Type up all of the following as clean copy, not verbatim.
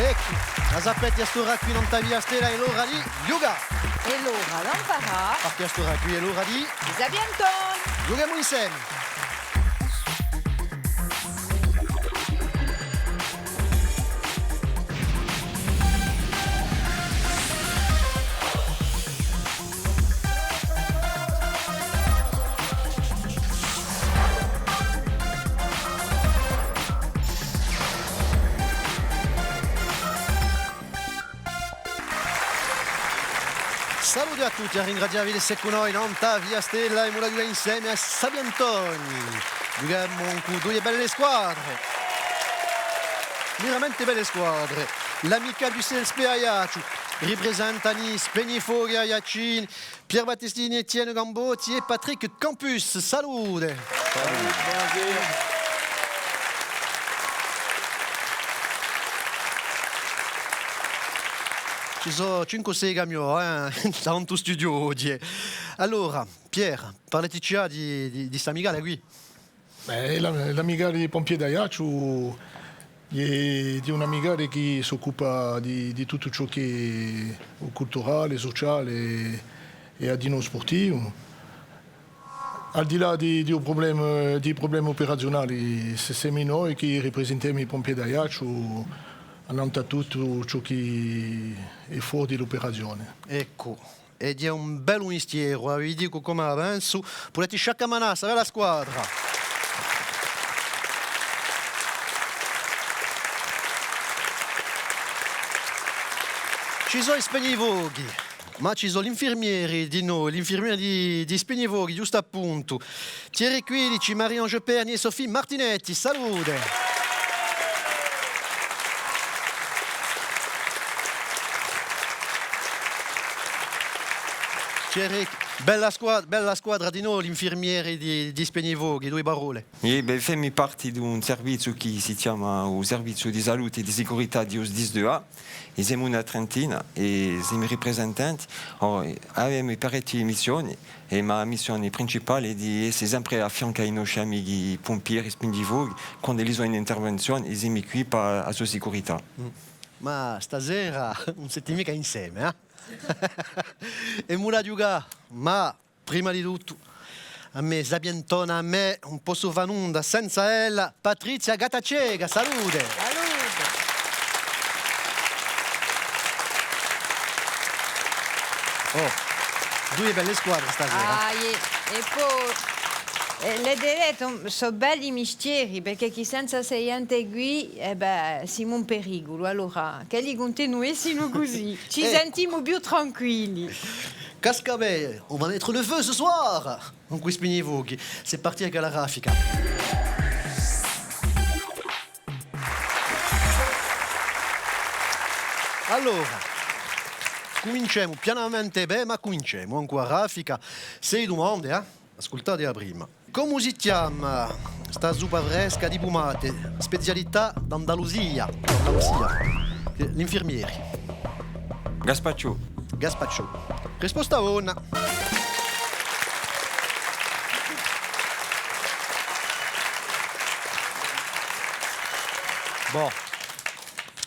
Ecco, la sapete a sto qui non via stella è l'ora di yoga. E l'ora non farà. Perché a sto qui è l'ora di Zabianton. yoga insieme. Saluti a tutti, a ringraziarvi di essere con noi, non via Stella e Muraduga insieme a Sabiantoni. Giochiamo con due belle squadre, veramente belle squadre. L'amica du CSP Ajaccio, rappresentano Spegnifuori Ajacin, Pier Battistini, Etienne Gambotti e Patrick Campus. Salute! Buonasera. Ci sono 5-6 camion dans tuo studio oggi. Allora, Pier, parlateci di questa amicale qui. L'amicale dei pompieri d'Ajaccio è un'amicale che si occupa di tutto ciò che è culturale, sociale e addino sportivo. Al di là dei problemi operazionali, siamo noi che rappresentiamo i pompieri d'Ajaccio. Annanta tutto ciò che è fuori dall'operazione. Ecco, ed è un bel mestiere, vi dico come avanzo, potete sciaccamanassa, vai la squadra. Ci sono i Spegnifuori, ma ci sono gli infermieri di noi, gli infermieri di Spegnifuori, giusto appunto. Thierry Quilici, Marie-Ange Perni e Sofì Martinetti, salute. Bella squadra di noi, gli infermieri di Spegnifuori, due parole. Facciamo parte di un servizio che si chiama il Servizio di Salute e di Sicurezza di OS-10-2A. Siamo una trentina e siamo rappresentanti. Abbiamo parecchie missioni e la missione principale è di essere sempre a fianco ai nostri amici pompieri Spegnifuori quando hanno un'intervenzione e siamo qui per la sua sicurezza. Ma stasera non siete mica insieme, eh? E Muraduga, ma prima di tutto a me Zabiantona, a me un po' sovanunda senza ella Patrizia Gattacega, salute. Oh, due belle squadre stasera. E poi le detto sono belli mestieri perché chi senza sei gente qui siamo un pericolo, allora che li continuessimo così ci sentiamo più tranquilli. Cascabel, on va mettre le feu ce soir. On qui Spegnifuori, c'est parti avec la raffica. Allora, cominciamo pianamente bene, ma cominciamo ancora raffica. Sei domande, ascoltate la prima. Come si chiama sta zuppa fresca di pomate, specialità d'Andalusia? Gli infermieri. Gazpacho. Risposta 1. Boh,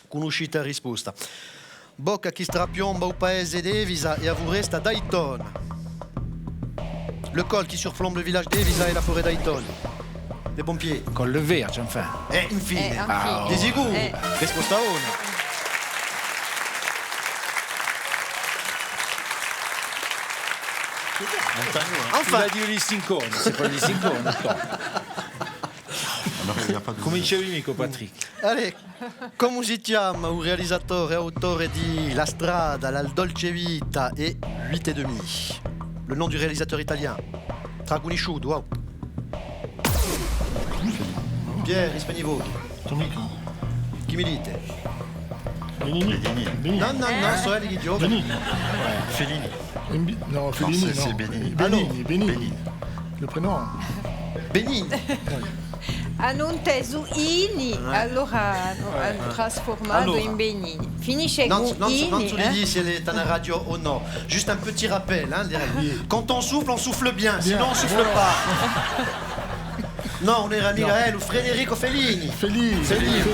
conoscete la risposta. Bocca chi strapiomba il paese d'Evisa e a vous resta Dayton. Le col qui surplombe le village d'Evisa et la forêt d'Ayton. Les pompiers. Col le verge, enfin. Et infine. Infine. Des égouts. Risposta 1. Enfin. Il a dit Listincone, c'est pas Listincone. Cominciavi mica, Patrick. Allez, come si chiama un realizzatore e autore di La Strada, La Dolce Vita e 8 et demi? Le nom du réalisateur italien. Traconisciuto, wow. Pierre Spegnifuori. Chi mi dite? Benini. No, so di gioca. Fellini. No, Fellini, c'est Benini. Benini. Le prénom. Benini. Hanno inteso Ini, allora hanno trasformato in Benini. Finisce Non con Ini. tu lui dis si elle est à la radio ou non. Juste un petit rappel. Quand on souffle bien. Sinon, on souffle pas. No, non era Michael, Federico Fellini. Fellini. Federico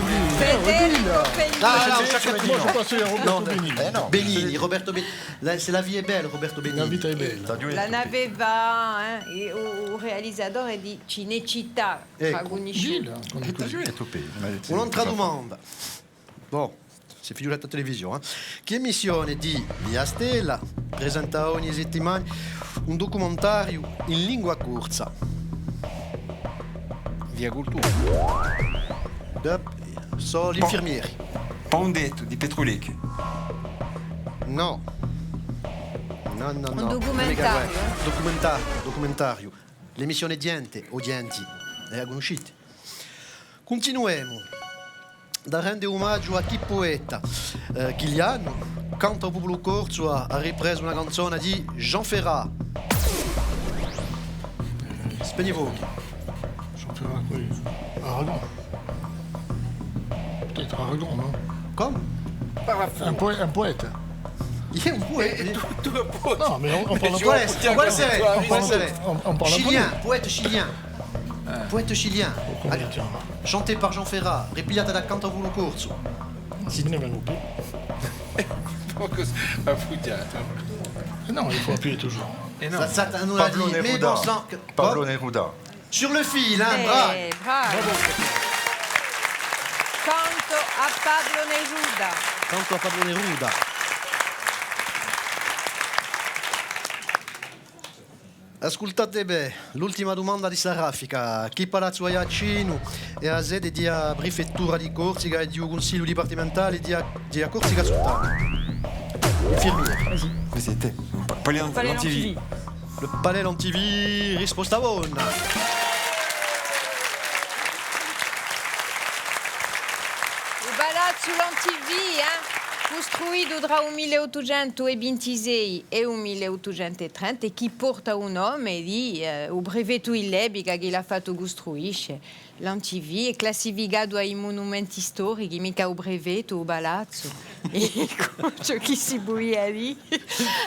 Fellini. Ah, no, chaque Moi, je pense à Roberto No, Benigni. Benigni, Roberto Benigni. C'est La vie è bella, Roberto Benigni. La vita è bella. La n'aveva, il realizzatore di Cinecittà, Ecco. Dragonisci. Un'altra domanda. Boh, si figurata a televisione. Che emissione di Via Stella presenta ogni settimana un documentario in lingua corsa? Via Cultura. Sono gli infermieri. Pandetto di Petrolic. No. No. Un documentario. Documentario. L'emissione Diente o Dienti. La conoscete? Continuiamo. Da rendere omaggio a chi poeta. Chigliano, canta al popolo corso, ha ripreso una canzone di Jean Ferrat. Spegni i fuochi. Jean Ferrat, quoi Aragon. Peut-être Aragon, non? Come? Un poète. Il est un poète. Non, mais on parle Può essere. On parle Chilien, poète chilien. Poète chilien. Come si chiama? Chanté par Jean Ferrat, ripigliata da Cantavolo Corso. Sidney Manoupi. Ma foudiata. Non, il faut appuyer toujours. Et non. Ça nous l'a dit. Pablo Mais Neruda. bon sang. Pablo Neruda. Sur le fil, hein, bravo. Bravo. Canto a Pablo Neruda. Canto a Pablo Neruda. Ascoltate bene, l'ultima domanda di Saraffica. Chi Palazzo Aiacino è a sede di Prefettura di Corsica e di un Consiglio dipartimentale di Corsica Sultana? Infermiere. C'était. Paléantivie. Le Palais Lantivi, risposta buona. Il Palazzo Lantivi, costruito tra il 1826 e il 1830 e che porta un nome di il brevetto illebica che l'ha fatto costruire. L'Antivi è classificato ai monumenti storici, mica il brevetto, il palazzo. E ciò che si buia lì,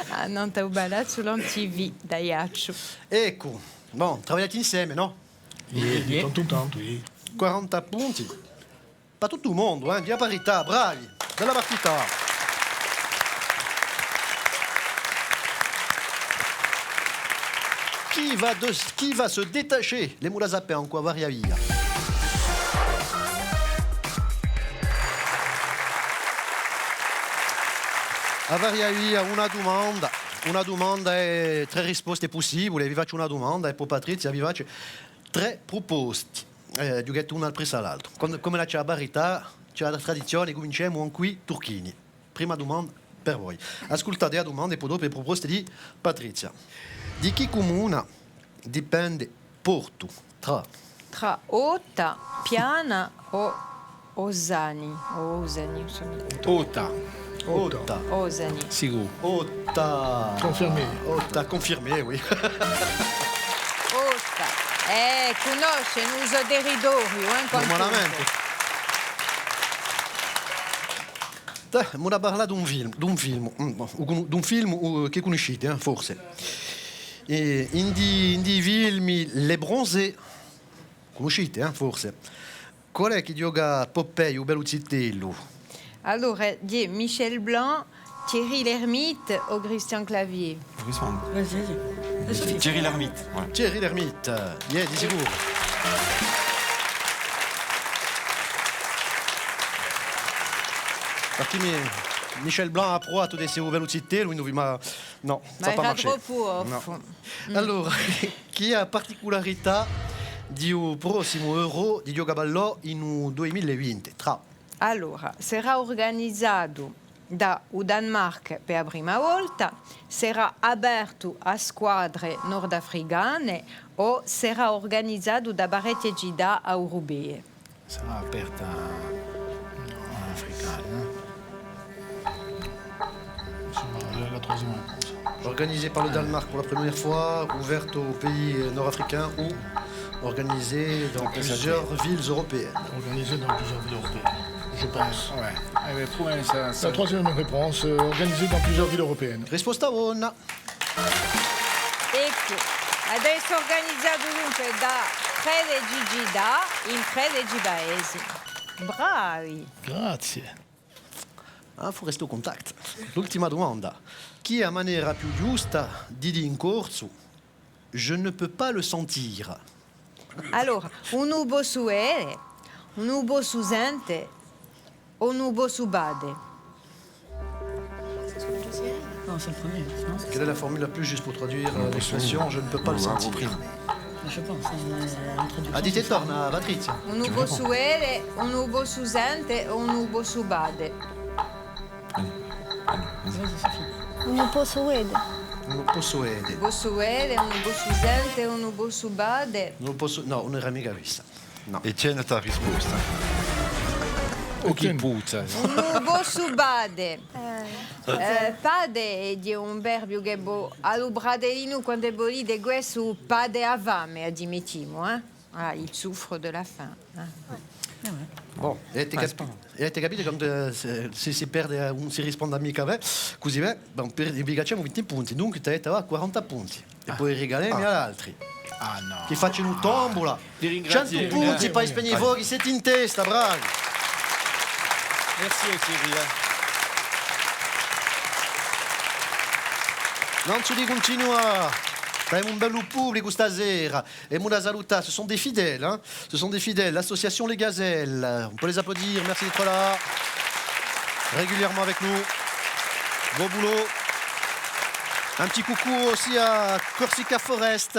a Nantes il palazzo Lantivi, da Iaccio. Ecco, bon, travagliate insieme, no? Di tanto in tanto, oui. 40 punti. Pas tutto il mondo, via parità, bravi. Bella partita. Qui va se détacher? Les moules à zapper en quoi varia via. A varia via una domanda e tre risposte possibili. Vi faccio una domanda e poi Patrizia vi faccio tre proposte. Di una al presso all'altro. Come la c'è la barità, c'è la tradizione, cominciamo con qui Turchini. Prima domanda per voi. Ascoltate la domanda e poi dopo le proposte di Patrizia. Di che comune dipende Porto? Tra Ota, Piana o Osani? Osani, Ota. Osani. Sicuro. Ota. Confirmé, oui. Ota. Conosce l'uso deridorio, Normalmente. Mi parla di un film che conoscete, forse. In di film Le Bronze, conoscete, forse. Qual è che gioca Popeye o Bellucitello? Allora, di Michel Blanc, Thierry Lhermitte o Christian Clavier? Thierry Lhermitte. Voilà. Thierry Lhermitte, di sicuro. Perché Michel Blanc ha provato di essere Bellucitello, ma no, Ma ça pas era marché. troppo off. No. Allora, chi ha particolarità di un prossimo Euro di Giocaballo in 2020? Allora, sarà organizzato da Danmark per la prima volta, sarà aperto a squadre nordafricane o sarà organizzato da parecchie città europee? Sarà aperta africana. C'est la troisième réponse. Organisé par le Danemark pour la première fois, ouverte aux pays nord-africains ou organisé dans plusieurs villes européennes. Organisé dans plusieurs villes européennes, je pense. Ouais. Mais pour moi, ça... La troisième réponse, organisé dans plusieurs villes européennes. Risposta buona. Ecco, adesso organizzato dunque da prede Gigida, in prede Gibaesi. Bravi. Grazie. Ah, faut rester au contact. L'ultima domanda. Chi ha maniera più giusta di dire in corso je ne peux pas le sentir? Allora, un ubo suere, un ubo susente, un ubo subade. Non, c'est le premier, non? Quelle est la formule la plus juste pour traduire l'expression je ne peux pas le sentir? Je pense, c'est l'introduction. Ah, dite e torna, Patrizia. Un ubo suere, un ubo susente, un ubo subade. Vas-y, Sophie. Non posso vedere. Non posso vedere. Ubo suere, un ubo susente, un ubo subade. Non posso... No, non era mica questa. No. E tieni la risposta. O chi puzza. Un ubo subade. Pade è di un verbio che all'ubradeino quando è bolide questo pade avame, admettiamo, eh? Ah, il souffre de la faim. Bon, avete capito quando se si perde, non si risponde mica bene, così vi facciamo 20 punti, dunque te va 40 punti e poi regalarmi agli altri. Ah no. Che facciano un tombola. Ti ringrazio. 100 punti per spegnere i fuochi, siete in testa, bravi. Merci Cyril. Non ci di continua. Abbiamo un bello pubblico stasera e moi da salutare, ce sont des fidèles, hein? Ce sont des fidèles, l'association Les Gazelles. On peut les applaudir, merci d'être là. Régulièrement avec nous. Beau boulot. Un petit coucou aussi à Corsica Forest.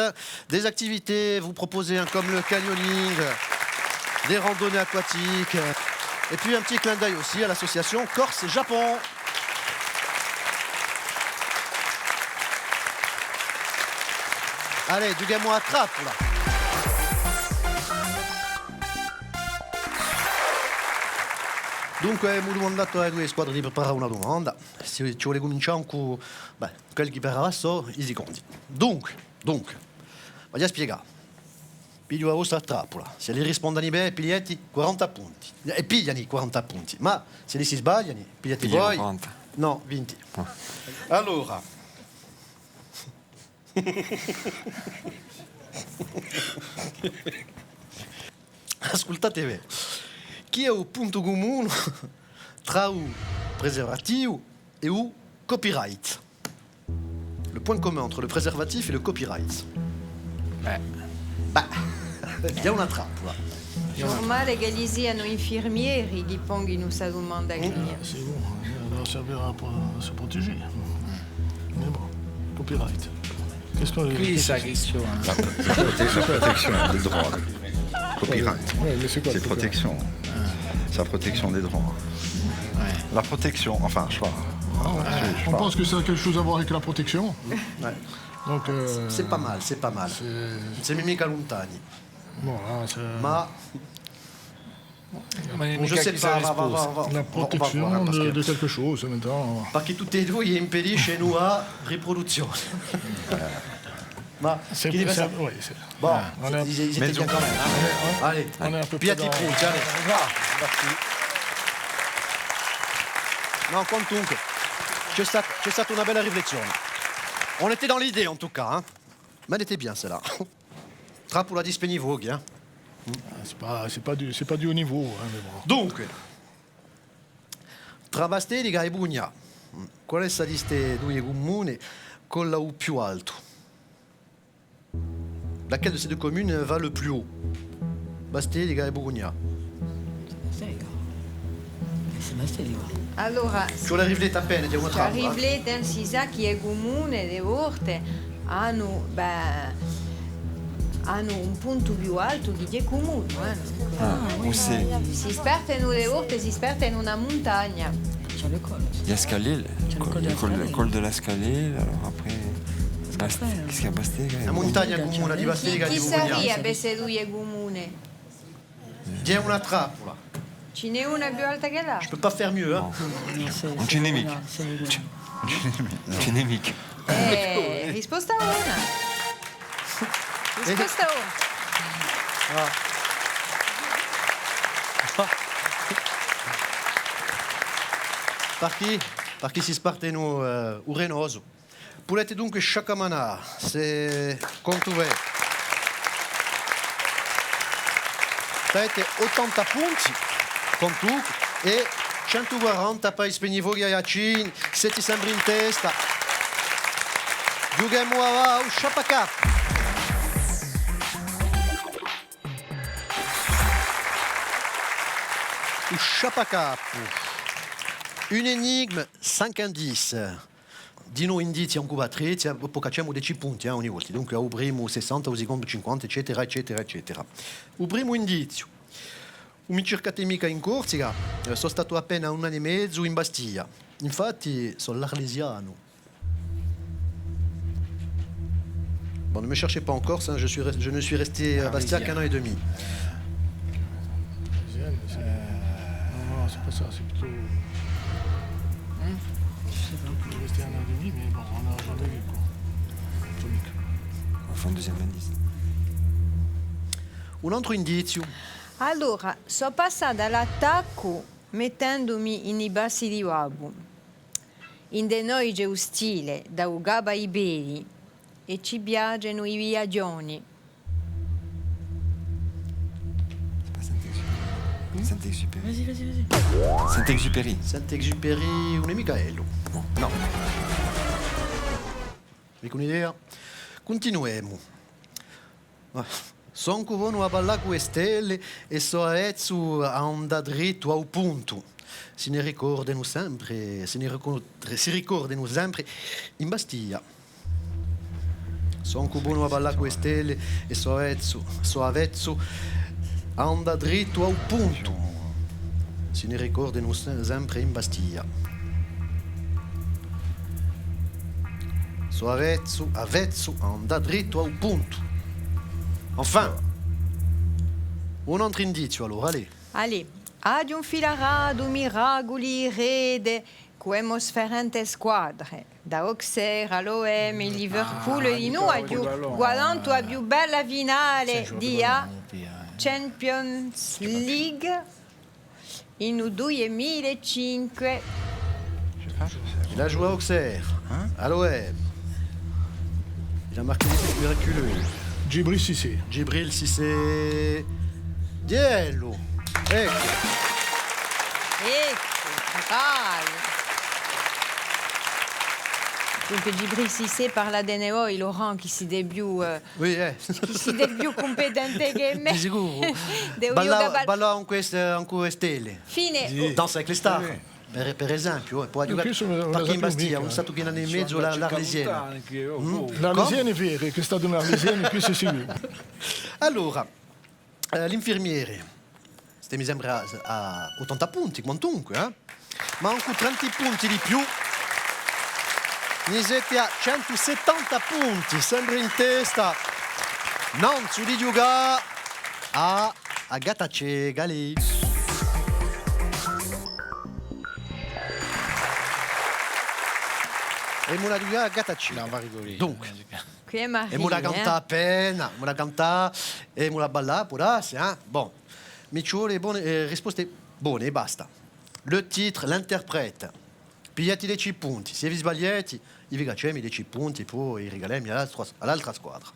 Des activités, vous proposez comme le canyoning, des randonnées aquatiques. Et puis un petit clin d'œil aussi à l'association Corse Japon. Allez, giochiamo a trappola. Dunque, mi ho domandato alle due squadre di preparare una domanda. Se ci vuole cominciare con quelli che per adesso, i secondi. Dunque, voglio spiegare. Piglio la vostra trappola. Se li rispondono bene, pigliati 40 punti. E pigliano i 40 punti. Ma se li si sbagliano, pigliati Pigliano voi. 40. No, 20. Allora. Ascoltate bene. Chi è il punto comune tra il préservatif et le copyright? Le point commun entre le préservatif et le copyright. Il y a una trappola. Normale che gli siano infermieri che pongono questa domanda qui. C'est bon, ça doit servir à se protéger. Mais bon, copyright. Qu'est-ce qu'on Qui sa question? La protection des droits. Copyright. Ouais, mais c'est quoi C'est le copyright? protection. C'est la protection des droits. La protection, enfin, je sais pas. On pense que ça a quelque chose à voir avec la protection. Ouais. Donc, C'est pas mal, c'est pas mal. C'est mica lontani. bon, là, c'est Ma Ma je sais pas, la protection de quelque chose maintenant. perché tutti e due impedisce una riproduzione. Ma C'est chi deve ça, sapere? ouais, c'est- Bon, on est- ils étaient bien quand même. Hein? Allez, on est à peu près piatti dans- punti, allez. No, comunque, c'è stata una bella riflessione. On était dans l'idée en tout cas, hein? Mais elle était bien celle-là. Trappola di Spegnivoghi, hein? C'est pas du haut niveau. Hein, mais bon. Dunque, tra Bastelica e Bugna, qual è stata queste due comuni con la più alto? Laquelle de ces deux communes va le plus haut? Bastelica e Bugna. C'est Bastelica. Allora, Ci vuole riflettere appena, c'è una ci trappola. riflettono, si sa che è comune, le orte hanno un punto più alto che è comune. Où c'est Si spertano le orte, si spertano una montagna. Sur l'école. Il y a Scalil, C'è il col de la Scalil. le col de la Scalil, alors après. Qu'est-ce qu'il y a Bastega? La montagna comune di Bastelica e di Chi Bugna. sarebbe se lui è comune? C'è una trappola. Ce n'è una più alta che Je l'altra? peux pas faire mieux, hein? Non, c'est Genémique. non, c'est Lugano. Genémique. Risposta una. Risposta una. Per chi si sparteno urenoso. Pulete dunque sciacamana, se contuve. State 80 punti con tu e 140 per Spegnivo Ghiacin, se ti sembri in testa. Giochiamo a Ushapaka. Ushapaka. Une énigme, 5 indizi. Dino indizi un cubatrice, poi facciamo 10 punti ogni volta. Dunque, il primo 60, il secondo 50, eccetera, eccetera, eccetera. Il primo indizio. Un ricercatore in Corsica, sono stato appena 1 anno e mezzo in Bastiglia. Infatti, sono l'arlesiano. Bon, ne me cherchez pas en Corse, hein, je ne suis resté à Bastia qu'un an et demi. Non, c'est pas ça, c'est plutôt. Il est resté un an et demi, mais bon, on n'a jamais vu quoi. Tonique. On fait un deuxième indice. Un altro indizio. Allora, sono passata all'attacco mettendomi in i bassi di Wabu, in de noige ustile da Ugaba Iberi e ci piacciono i viaggioni. Saint-Exupéry. Vas-y. Saint-Exupéry. Saint-Exupéry, un Michaelo. No. Mica un'idea. Continuiamo. Son cuvono a ballare con le stelle e so arezzo a andare dritto al punto. Si ricordano sempre in Bastiglia. Son cuvono a ballare con le stelle e so arezzo a andare dritto al punto. Si ne ricordano sempre in Bastiglia. So avvezzo, andare dritto al punto. Enfin, un altro indizio allora, allez. Allez, ad un filarado miracoli rede quemos ferente squadre, da Auxerre all'OM, il Liverpool di noi, guardando la più bella finale di Champions League in 2005. Il a joué à Auxerre, à l'OM. Il a marqué des buts miraculeux. Djibril Cissé. Djibril Cissé. Diello. Ecco. Bravo. Donc Djibril Cissé parla de noi, Laurent, che si debiu Oui, competente che me. di sicuro. Devo Balla con queste stelle. Fine. Danza avec le star. Per esempio, poi Io penso una perché in Bastiglia, mica. un stato che è in mezzo l'Arlesiena. L'Arlesienne è vera, che è stata un'Arlesienne, qui c'est sûr. Allora, l'infermiere, mi sembra a 80 punti, quantunque, ma anche 30 punti di più. Ne siete a 170 punti, sempre in testa. Non su di giocare a Gatace Gali. E me la giocare a Gatace. Non, va rigoler. Dunque. Qui è Maria. E me la canta appena, me la canta e me la balla può darsi, Bon, mi ci vuole risposte buone e basta. Le titre, l'interprete. Pigliati 10 punti. Se vi sbagliate, vi facciamo i 10 punti e poi regaliamo all'altra squadra.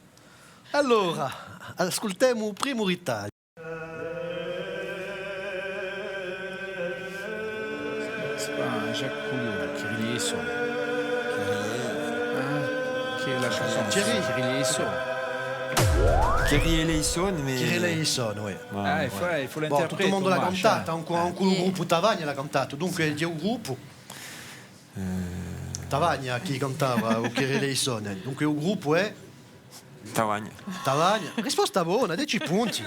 Allora, ascoltiamo il primo ritaglio. C'est pas Jacques Couillot, Kyrie Esson. Qui est la chanson Thierry. Kyrie Esson. Kyrie Eleison, mais. Kyrie Leison, oui. Ah, il faut Bon, l'interpréter. tutto il mondo l'ha cantata, anche il gruppo Tavagna l'ha cantato, dunque il gruppo. Tavagna chi cantava o Kyrie Leison, dunque il gruppo è Tavagna. Tavagna. Risposta buona, 10 punti.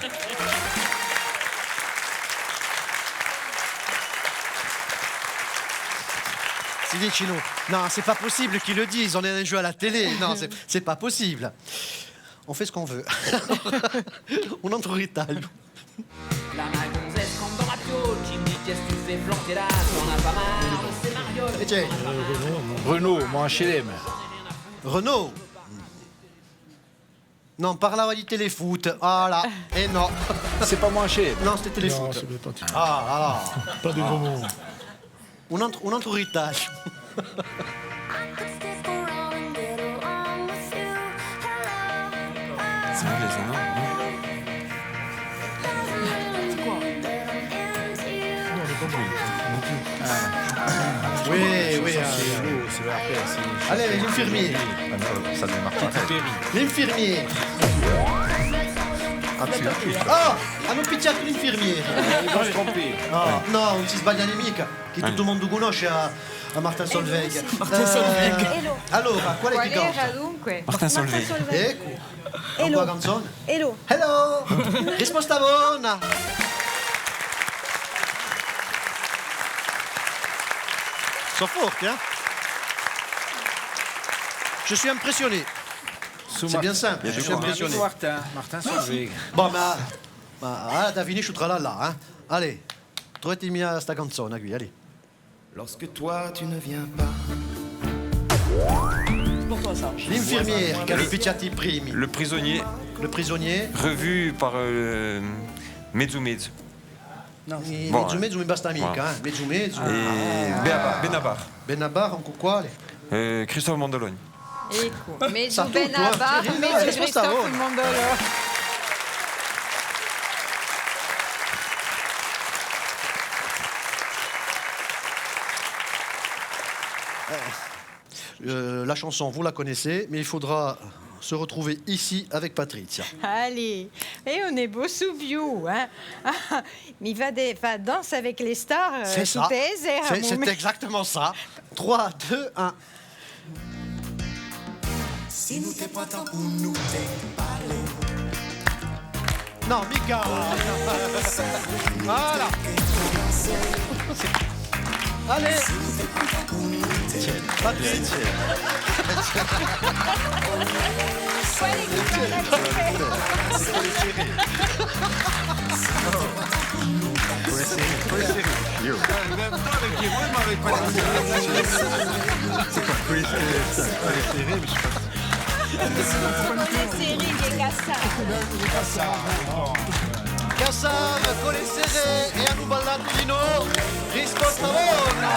Si dici non, c'est pas possible qu'ils le disent, on est un jeu à la télé. Non, c'est pas possible. On fait ce qu'on veut. Un altro ritaglio. La gonzesse comme dans la piole qui me dit qu'est-ce que tu fais planter là, t'en as pas marre, c'est Mariole. E c'è Renault, mon HLM. Renault. Non, parlava di telefoot. Ah là, et non. C'est pas mon HLM. Non, c'était Non, téléfoot. ça doit pas être. Ah, Pas de gros mots. un altro ritaglio. C'est anglais, ça, non? Oui, oui. Allez, l'infirmier. Ça démarre pas. L'infirmier. Hanno picchiato l'infirmiere. Non, j'ai trompé. No, non si sbaglia nemica, che tutto il mondo conosce a Martin Solveig. Allora, qual è che Qual canta? era dunque? Martin Solveig. Ecco. Una tua canzone? Hello. Hello! Risposta buona! Sono forti, hein? Je suis impressionné. C'est bien simple, je suis impressionné. Martin Solveig. Bon, ma da finisci tra là, hein? Allez, trovatemi sta canzone qui, allez. Lorsque toi tu ne viens pas. L'infirmière qui a picchiati i primi. Le prisonnier, Le prisonnier. revu par Mezzo Mezzo. Mezzo mezzo mi basta mica, Voilà. Mezzo mezzo. Et Benabar. Benabar, ancora quale? Christophe Mandologne. Ecco, mezzo Sa tutto, Benabar, sì, no, mezzo risposta Cristoforo buona. Mondolo. La chanson, vous la connaissez, mais il faudra se retrouver ici avec Patrizia. Allez, et on est beau sous bio, hein? Mi va danse avec les stars C'est sous ça. Tézer, C'est exactement ça. 3, 2, 1. Si nous t'es pas tant pour nous t'es parler. Non, mica. Voilà. Allez. Patrizia. Io. Perché voi mi avete Cassam con le serre e hanno ballato di no. Risposta buona.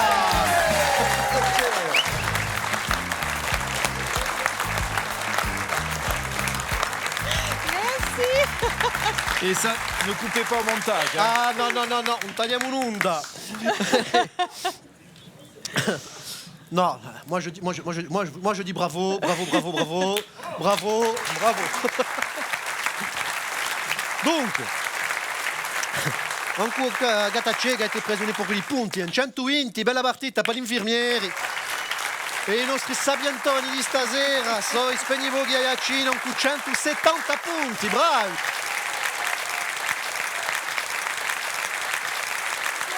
Et ça, ne coupez pas au montage. Hein. Ah no, non tagliamo un'onda. Non, moi je dis bravo. Dunque, ancora Gatacce che ha preso un po' di punti, 120, bella partita per gli infermieri. E i nostri sapientoni di stasera sono i Spegnivoghi Aiacino con 170 punti, bravi!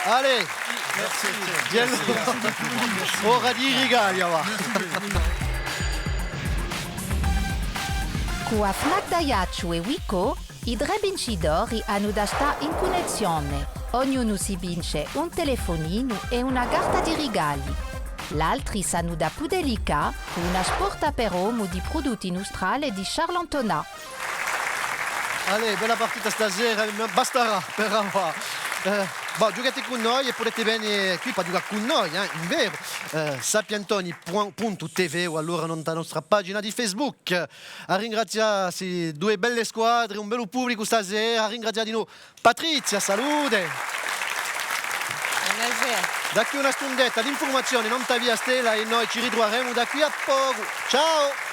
Allez, merci. Ora di rigalia va. Cu Afnac Daiacciu e Wico, i tre vincitori hanno da stare in connessione. Ognuno si vince un telefonino e una carta di regali. L'altri sanno da Pudelica una sporta per uomo di prodotti industriali di Charlantona. Allez, bella partita stasera, basterà per ora. Giocate con noi e potete venire qui per giocare con noi, in vero. Sapientoni.tv o allora la nostra pagina di Facebook. A ringraziare queste due belle squadre, un bello pubblico stasera. A ringraziare di nuovo Patrizia, salute. Buonasera. Da qui una stundetta di informazione, non ta via Stella e noi ci ritroveremo da qui a poco. Ciao!